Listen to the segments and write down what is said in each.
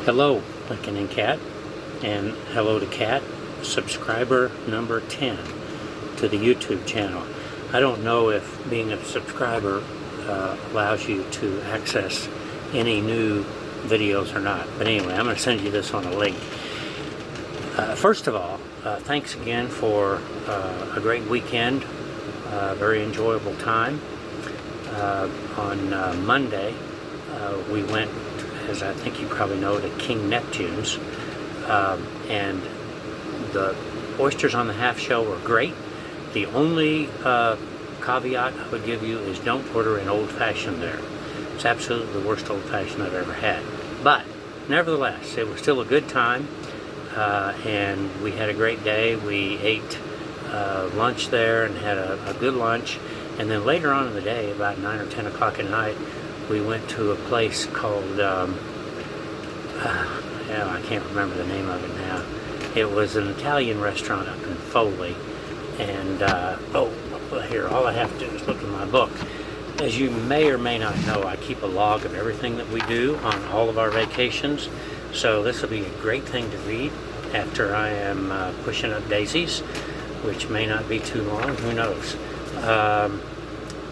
Hello, Lincoln and Cat, and hello to Cat, subscriber number 10 to the YouTube channel. I don't know if being a subscriber allows you to access any new videos or not, but anyway, I'm going to send you this on a link. First of all, thanks again for a great weekend, very enjoyable time. On Monday, we went, as I think you probably know, to King Neptune's, and the oysters on the half shell were great. The only caveat I would give you is don't order an old-fashioned there. It's absolutely the worst old-fashioned I've ever had. But nevertheless, it was still a good time, and we had a great day. We ate lunch there and had a good lunch, and then later on in the day, about 9 or 10 o'clock at night, we went to a place called, I can't remember the name of it now. It was an Italian restaurant up in Foley, and here, all I have to do is look in my book. As you may or may not know, I keep a log of everything that we do on all of our vacations, so this will be a great thing to read after I am pushing up daisies, which may not be too long, who knows.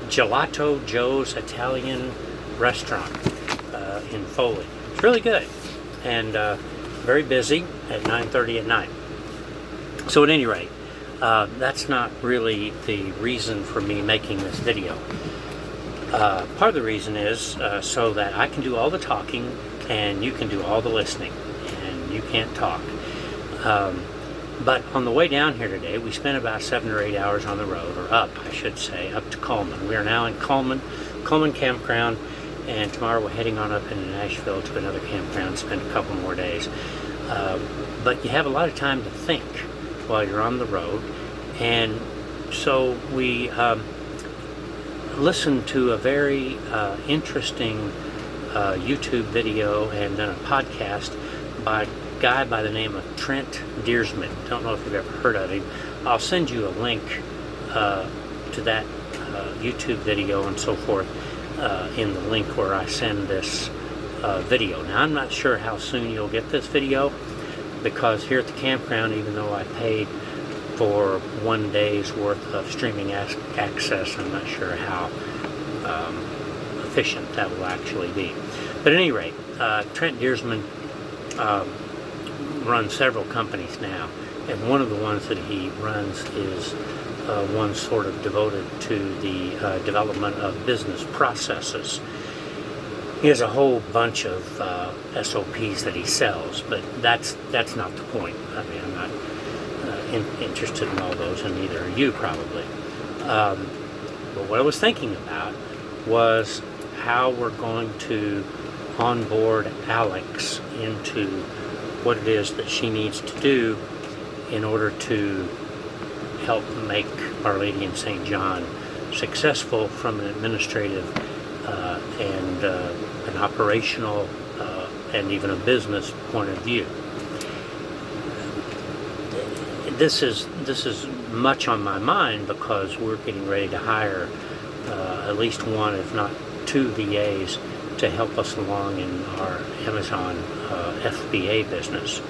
Gelato Joe's Italian Restaurant in Foley. It's really good, and very busy at 9:30 at night. So at any rate, that's not really the reason for me making this video. Part of the reason is so that I can do all the talking and you can do all the listening, and you can't talk. But on the way down here today, we spent about 7 or 8 hours on the road, or up, I should say, up to Coleman. We are now in Coleman Campground, and tomorrow we're heading on up into Nashville to another campground, spend a couple more days. But you have a lot of time to think while you're on the road, and so we listened to a very interesting YouTube video and then a podcast by a guy by the name of Trent Deersman. Don't know if you've ever heard of him. I'll send you a link to that YouTube video and so forth in the link where I send this video. Now, I'm not sure how soon you'll get this video, because here at the campground, even though I paid for 1 day's worth of streaming access, I'm not sure how efficient that will actually be. But at any rate, Trent Deersman runs several companies now, and one of the ones that he runs is one sort of devoted to the development of business processes. He has a whole bunch of SOPs that he sells, but that's not the point. I mean, I'm not interested in all those, and neither are you probably. But what I was thinking about was how we're going to onboard Alex into what it is that she needs to do in order to help make Our Lady in St. John successful from an administrative and an operational and even a business point of view. This is much on my mind because we're getting ready to hire at least one, if not two, VAs to help us along in our Amazon FBA business.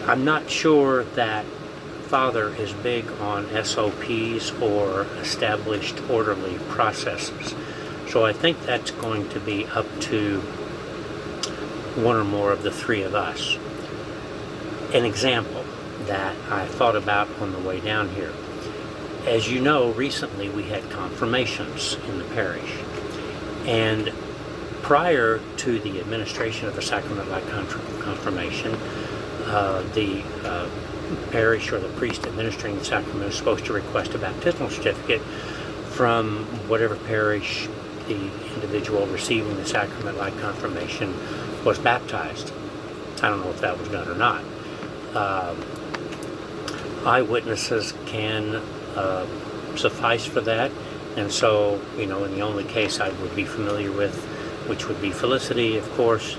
I'm not sure that Father is big on SOPs or established orderly processes, so I think that's going to be up to one or more of the three of us. An example that I thought about on the way down here. As you know, recently we had confirmations in the parish, and prior to the administration of the sacrament-like confirmation, the parish or the priest administering the sacrament is supposed to request a baptismal certificate from whatever parish the individual receiving the sacrament-like confirmation was baptized. I don't know if that was done or not. Eyewitnesses can suffice for that, and so, in the only case I would be familiar with, which would be Felicity, of course,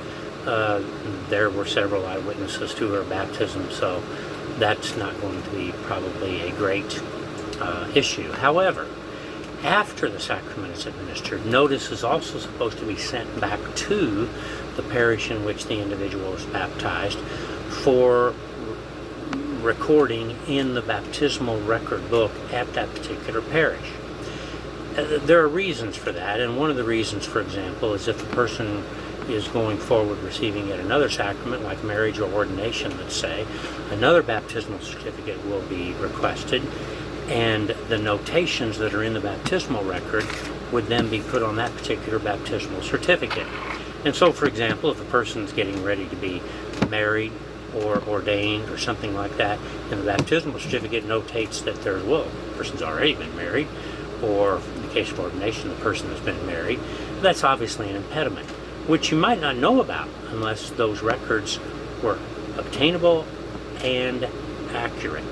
there were several eyewitnesses to her baptism, so that's not going to be probably a great issue. However, After the sacrament is administered, notice is also supposed to be sent back to the parish in which the individual is baptized for recording in the baptismal record book at that particular parish. There are reasons for that, and one of the reasons, for example, is if the person is going forward receiving yet another sacrament, like marriage or ordination, let's say, another baptismal certificate will be requested, and the notations that are in the baptismal record would then be put on that particular baptismal certificate. And so, for example, if a person's getting ready to be married or ordained or something like that, and the baptismal certificate notates that the person's already been married, or in the case of ordination, the person has been married, that's obviously an impediment, which you might not know about unless those records were obtainable and accurate.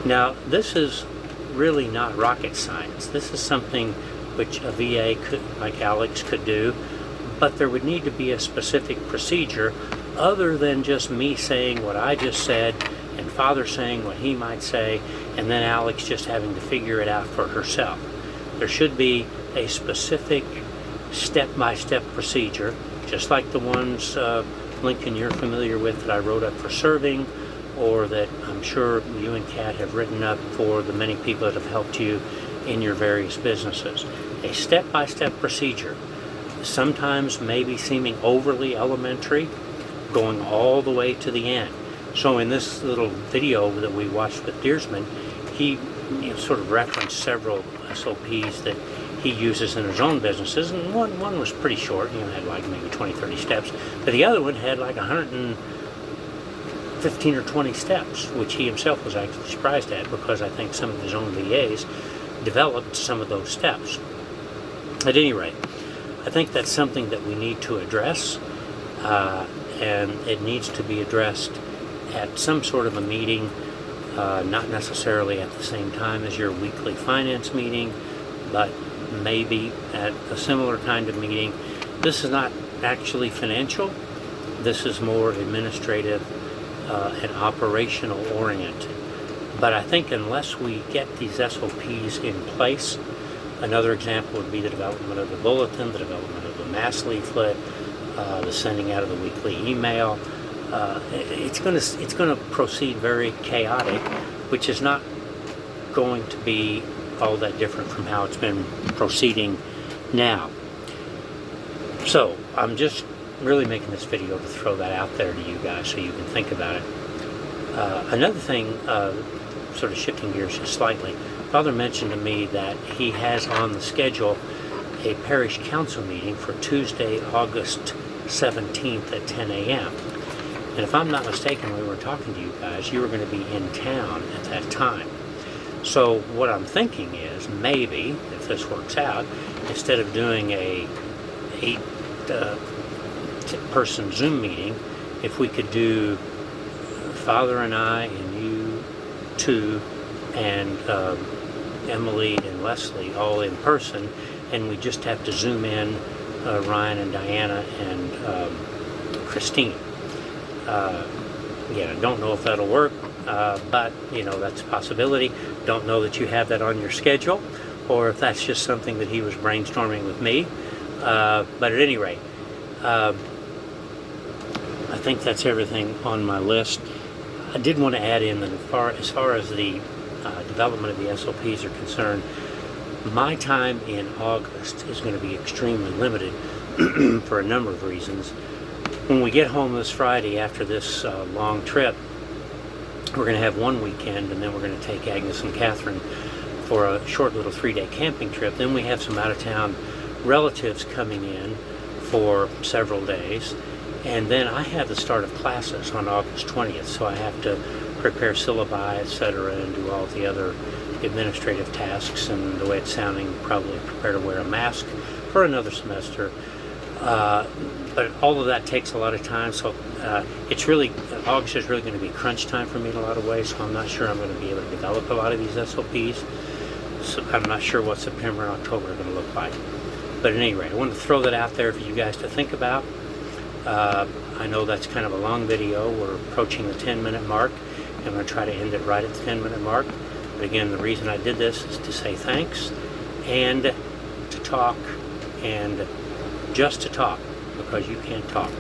Now, this is really not rocket science. This is something which a VA like Alex could do, but there would need to be a specific procedure other than just me saying what I just said and Father saying what he might say, and then Alex just having to figure it out for herself. There should be a specific step-by-step procedure, just like the ones, Lincoln, you're familiar with that I wrote up for serving, or that I'm sure you and Kat have written up for the many people that have helped you in your various businesses. A step-by-step procedure, sometimes maybe seeming overly elementary, going all the way to the end. So in this little video that we watched with Deersman, he sort of referenced several SOPs that he uses in his own businesses, and one was pretty short, had like maybe 20, 30 steps, but the other one had like 115 or 20 steps, which he himself was actually surprised at, because I think some of his own VAs developed some of those steps. At any rate, I think that's something that we need to address, and it needs to be addressed at some sort of a meeting, not necessarily at the same time as your weekly finance meeting, but maybe at a similar kind of meeting. This is not actually financial. This is more administrative and operational oriented. But I think unless we get these SOPs in place, another example would be the development of the bulletin, the development of the mass leaflet, the sending out of the weekly email. It's going to proceed very chaotic, which is not going to be all that different from how it's been proceeding now. So I'm just really making this video to throw that out there to you guys so you can think about it. Another thing, sort of shifting gears just slightly, Father mentioned to me that he has on the schedule a parish council meeting for Tuesday, August 17th at 10 a.m. And if I'm not mistaken, when we were talking to you guys, you were going to be in town at that time. So what I'm thinking is, maybe, if this works out, instead of doing a 8-person Zoom meeting, if we could do Father and I and you two and Emily and Leslie all in person, and we just have to Zoom in Ryan and Diana and Christine. Again, I don't know if that'll work, but that's a possibility. Don't know that you have that on your schedule, or if that's just something that he was brainstorming with me. But at any rate, I think that's everything on my list. I did want to add in that as far as the development of the SOPs are concerned, my time in August is going to be extremely limited for a number of reasons. When we get home this Friday after this long trip, we're going to have one weekend, and then we're going to take Agnes and Catherine for a short little 3-day camping trip. Then we have some out-of-town relatives coming in for several days, and then I have the start of classes on August 20th, so I have to prepare syllabi, etc., and do all the other administrative tasks, and the way it's sounding, probably prepare to wear a mask for another semester. But all of that takes a lot of time, so August is really going to be crunch time for me in a lot of ways, so I'm not sure I'm going to be able to develop a lot of these SOPs. So I'm not sure what September and October are going to look like. But at any rate, I wanted to throw that out there for you guys to think about. I know that's kind of a long video. We're approaching the 10-minute mark. I'm going to try to end it right at the 10-minute mark. But again, the reason I did this is to say thanks and to talk, and just to talk, because you can't talk.